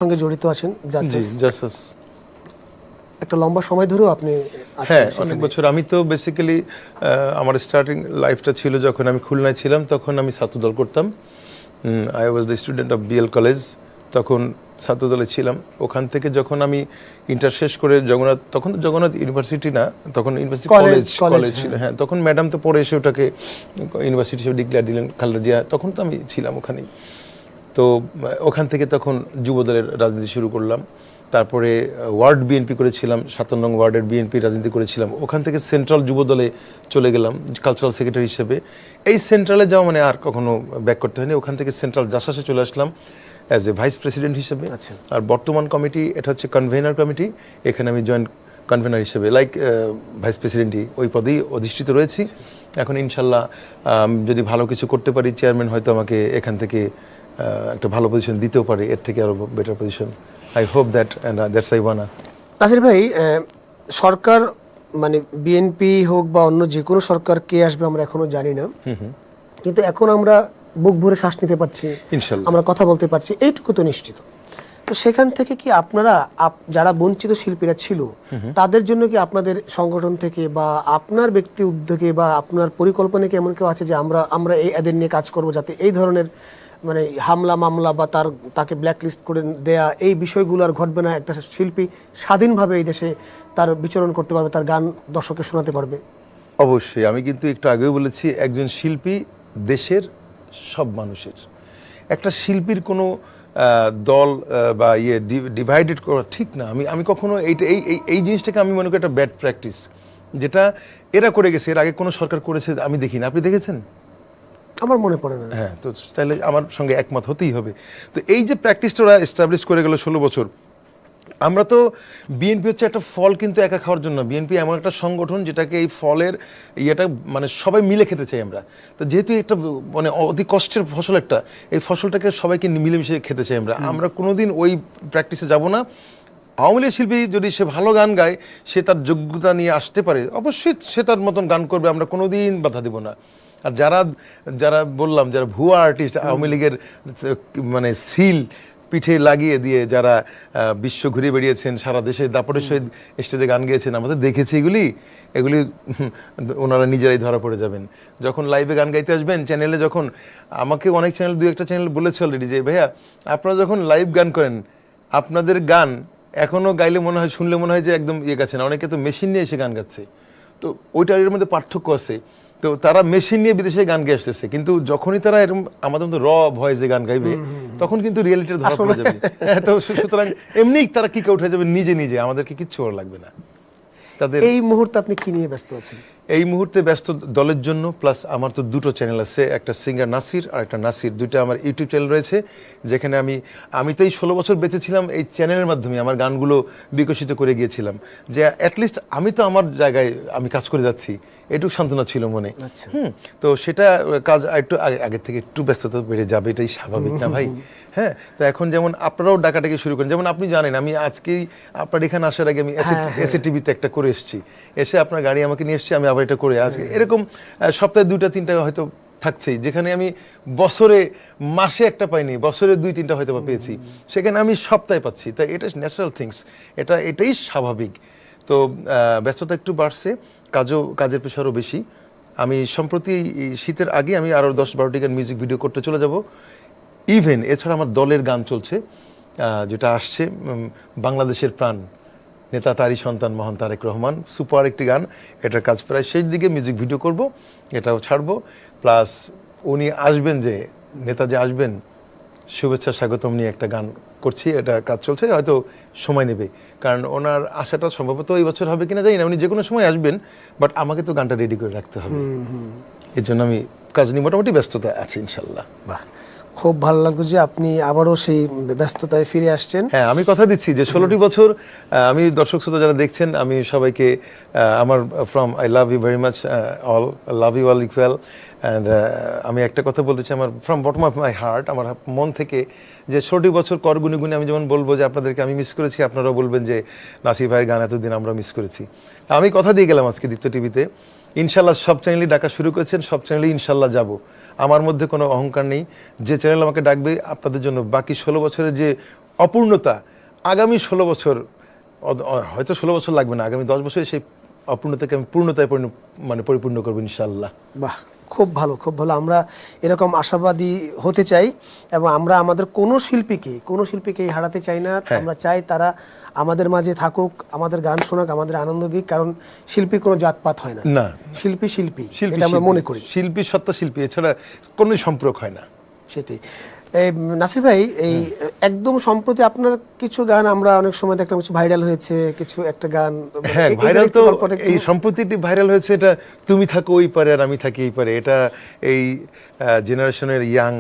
সঙ্গে জড়িত আছেন জাসাস একটা লম্বা সময় ধরেও আপনি আছেন। হ্যাঁ, অনেক বছর। আমি তো বেসিক্যালি আমার স্টার্টিং লাইফটা ছিল যখন আমি খুলনায় ছিলাম, তখন আমি ছাত্রদল করতাম। I was the student of BL college, তখন ছাত্রদলে ছিলাম। ওখান থেকে যখন আমি ইন্টার শেষ করে জগন্নাথ, তখন তো জগন্নাথ ইউনিভার্সিটি না, তখন ইউনিভার্সিটি কলেজ ছিল। হ্যাঁ, তখন ম্যাডাম তো পরে এসে ওটাকে ইউনিভার্সিটি হিসেবে ডিক্লেয়ার দিলেন, খালেদা জিয়া। তখন তো আমি ছিলাম ওখানেই। তো ওখান থেকে তখন যুবদলের রাজনীতি শুরু করলাম। তারপরে ওয়ার্ড বিএনপি করেছিলাম, ৭ নং ওয়ার্ডের বিএনপি রাজনীতি করেছিলাম। ওখান থেকে সেন্ট্রাল যুবদলে চলে গেলাম কালচারাল সেক্রেটারি হিসেবে। এই সেন্ট্রালে যাওয়া মানে আর কখনো ব্যাক করতে হয়নি। ওখান থেকে সেন্ট্রাল জাসাসে চলে আসলাম অ্যাজ এ ভাইস প্রেসিডেন্ট হিসেবে। আর বর্তমান কমিটি, এটা হচ্ছে কনভেনার কমিটি, এখানে আমি জয়েন্ট কনভেনার হিসেবে লাইক ভাইস প্রেসিডেন্টই ওই পদেই অধিষ্ঠিত রয়েছি। এখন ইনশাল্লাহ যদি ভালো কিছু করতে পারি, চেয়ারম্যান হয়তো আমাকে এখান থেকে একটা ভালো পজিশন দিতেও পারে, এর থেকে আরো better position. I hope that and that's I wanna. Nasir ভাই, সরকার মানে বিএনপি হোক বা অন্য যে কোনো সরকার কে আসবে আমরা এখনো জানি না, কিন্তু এখন আমরা বুক ভরে শ্বাস নিতে পারছি, ইনশাআল্লাহ আমরা কথা বলতে পারছি, এইটুকু তো নিশ্চিত। তো সেখান থেকে কি আপনারা যারা বঞ্চিত শিল্পীরা ছিল তাদের জন্য কি আপনাদের সংগঠন থেকে বা আপনার ব্যক্তি উদ্যোগে বা আপনার পরিকল্পনায় কি এমন কেউ আছে যে আমরা এদের নিয়ে কাজ করব, যাতে এই ধরনের মানে হামলা মামলা বা তাকে ব্ল্যাকলিস্ট করে দেয়া এই বিষয়গুলো আর ঘটবে না, একটা শিল্পী স্বাধীনভাবে এই দেশে তার বিচরণ করতে পারবে, তার গান দর্শককে শোনাতে পারবে? অবশ্যই। আমি কিন্তু একটু আগেও বলেছি, একজন শিল্পী দেশের সব মানুষের। একটা শিল্পীর কোনো দল বা ডিভাইডেড করা ঠিক না। আমি কখনো এই জিনিসটাকে আমি মনে করি একটা ব্যাড প্র্যাকটিস, যেটা এরা করে গেছে। এর আগে কোনো সরকার করেছে আমি দেখিনি। আপনি দেখেছেন? আমার মনে পড়ে না। হ্যাঁ, তো তাহলে আমার সঙ্গে একমত হতেই হবে। তো এই যে প্র্যাকটিসটা ওরা এস্টাবলিশ করে গেল 16 বছর, আমরা তো বিএনপি হচ্ছে একটা ফল কিন্তু একা খাওয়ার জন্য। বিএনপি এমন একটা সংগঠন যেটাকে এই ফলের ইয়েটা মানে সবাই মিলে খেতে চাই আমরা। তো যেহেতু একটা মানে অতি কষ্টের ফসল, একটা এই ফসলটাকে সবাইকে মিলেমিশে খেতে চাই আমরা কোনোদিন ওই প্র্যাকটিসে যাব না। আওয়ামী লীগ শিল্পী যদি সে ভালো গান গায়, সে তার যোগ্যতা নিয়ে আসতে পারে, অবশ্যই সে তার মতন গান করবে, আমরা কোনোদিন বাধা দিব না। আর যারা বললাম, যারা ভুয়া আর্টিস্ট, আওয়ামী লীগের মানে সিল পিঠে লাগিয়ে দিয়ে যারা বিশ্ব ঘুরে বেরিয়েছেন, সারা দেশে দাপটের সহিত স্টেজে গান গেয়েছেন, আমাদের দেখেছি এগুলি ওনারা নিজেরাই ধরা পড়ে যাবেন। যখন লাইভে গান গাইতে আসবেন চ্যানেলে, যখন আমাকে অনেক চ্যানেল, 2-1টা চ্যানেল বলেছে অলরেডি যে ভাইয়া আপনারা যখন লাইভ গান করেন, আপনাদের গান এখনও গাইলে মনে হয়, শুনলে মনে হয় যে একদম গাচ্ছে না। অনেকে তো মেশিন নিয়ে এসে গান গাচ্ছে, তো ওইটার এর মধ্যে পার্থক্য আছে। তো তারা মেশিন নিয়ে বিদেশে গান গেয়ে আসতেছে, কিন্তু যখনই তারা এরকম আমাদের মতো র ভয়েসে গান গাইবে, তখন কিন্তু রিয়েলিটির ধরা পড়ে যাবে। তো সুতরাং এমনি তারা কিক আউট হয়ে যাবে নিজে, আমাদেরকে কিচ্ছু করা লাগবে না তাদের। এই মুহূর্তে আপনি কি নিয়ে ব্যস্ত আছেন? এই মুহূর্তে ব্যস্ত দলের জন্য, প্লাস আমার তো 2টো চ্যানেল আছে, একটা সিঙ্গার নাসির আর একটা নাসির, 2টা আমার ইউটিউব চ্যানেল রয়েছে, যেখানে আমি তো এই 16 বছর বেঁচেছিলাম এই চ্যানেলের মাধ্যমে আমার গানগুলো বিকশিত করে গিয়েছিলাম, যে অ্যাটলিস্ট আমি তো আমার জায়গায় আমি কাজ করে যাচ্ছি, এটুকু সান্ত্বনা ছিল মনে। তো সেটা কাজ একটু আগের থেকে একটু ব্যস্ততা বেড়ে যাবে, এটাই স্বাভাবিক না ভাই? হ্যাঁ, তো এখন যেমন আপনারাও ডাকাটাকে শুরু করেন, যেমন আপনি জানেন আমি আজকেই আপনার এখানে আসার আগে আমি এসএ টিভিতে একটা করে এসেছি, এসে আপনার গাড়ি আমাকে নিয়ে এসেছি, আমি আবার এটা করে আজকে এরকম সপ্তাহে 2-3টা হয়তো থাকছেই, যেখানে আমি বছরে মাসে একটা পাইনি, বছরে 2-3টা হয়তো পেয়েছি, সেখানে আমি সপ্তাহে পাচ্ছি। তাই এটা ন্যাচারাল থিংস, এটাই স্বাভাবিক। তো ব্যস্ততা একটু বাড়ছে, কাজের প্রেশারও বেশি। আমি সম্প্রতি শীতের আগে আমি আরও 10-12টি গান মিউজিক ভিডিও করতে চলে যাব। ইভেন এছাড়া আমার দলের গান চলছে, যেটা আসছে বাংলাদেশের প্রাণ নেতা তারই সন্তান মহান তারেক রহমান, সুপার একটি গান। এটার কাজ প্রায় শেষ দিকে, মিউজিক ভিডিও করব, এটাও ছাড়বো। প্লাস উনি আসবেন, যে নেতা যে আসবেন, শুভেচ্ছা স্বাগতম নিয়ে একটা গান করছি, এটা কাজ চলছে, হয়তো সময় নেবে, কারণ ওনার আশাটা সম্ভবত এই বছর হবে কিনা জানি না। উনি যে কোনো সময় আসবেন, বাট আমাকে তো গানটা রেডি করে রাখতে হবে। এর জন্য আমি কাজ নিয়ে মোটামুটি ব্যস্ততা আছে ইনশাল্লাহ। বাহ, খুব ভালো লাগলো যে আপনি আবারও সেই ব্যস্ততায় ফিরে আসছেন। হ্যাঁ, আমি কথা দিচ্ছি যে 16টি বছর আমি দর্শক শ্রোতা যারা দেখছেন, আমি সবাইকে আমার from I love you very much all, love you all equal. And আমি একটা কথা বলতে চাই আমার from bottom of my heart, আমার মন থেকে, যে 16টি বছর কর গুনে গুনে আমি যেমন বলবো যে আপনাদেরকে আমি মিস করেছি, আপনারাও বলবেন যে নাসির ভাইয়ের গান এতদিন আমরা মিস করেছি। আমি কথা দিয়ে গেলাম আজকে দীপ্ত টিভিতে, ইনশাল্লাহ সব চ্যানেলই ডাকা শুরু করেছেন, সব চ্যানেলেই ইনশাল্লাহ যাব। আমার মধ্যে কোনো অহংকার নেই, যে চ্যানেল আমাকে ডাকবে আপনাদের জন্য বাকি 16 বছরের যে অপূর্ণতা আগামী 16 বছর হয়তো 16 বছর লাগবে না, আগামী 10 বছরে সেই অপূর্ণতাকে আমি পূর্ণতায় পরিপূর্ণ করবো ইনশাআল্লাহ। বাহ, খুব ভালো, খুব ভালো। আমরা এরকম আশাবাদী হতে চাই এবং আমরা আমাদের কোনো শিল্পীকে হারাতে চাই না। আমরা চাই তারা আমাদের মাঝে থাকুক, আমাদের গান শোনাক, আমাদের আনন্দ দিক, কারণ শিল্পী কোনো জাতপাত হয় না, না, শিল্পী এটা আমরা মনে করি। শিল্পী সত্তা শিল্পী, এছাড়া কোনো সম্পর্ক হয় না। সেটাই। এই নাসির ভাই, এই একদম সম্প্রতি আপনার কিছু গান আমরা অনেক সময় দেখলাম কিছু ভাইরাল হয়েছে, কিছু একটা গান হ্যাঁ ভাইরাল, তো এই সম্প্রতিটি ভাইরাল হয়েছে, এটা তুমি থাকো ওই পারে আর আমি থাকি এই পারে। এটা এই জেনারেশনের ইয়াং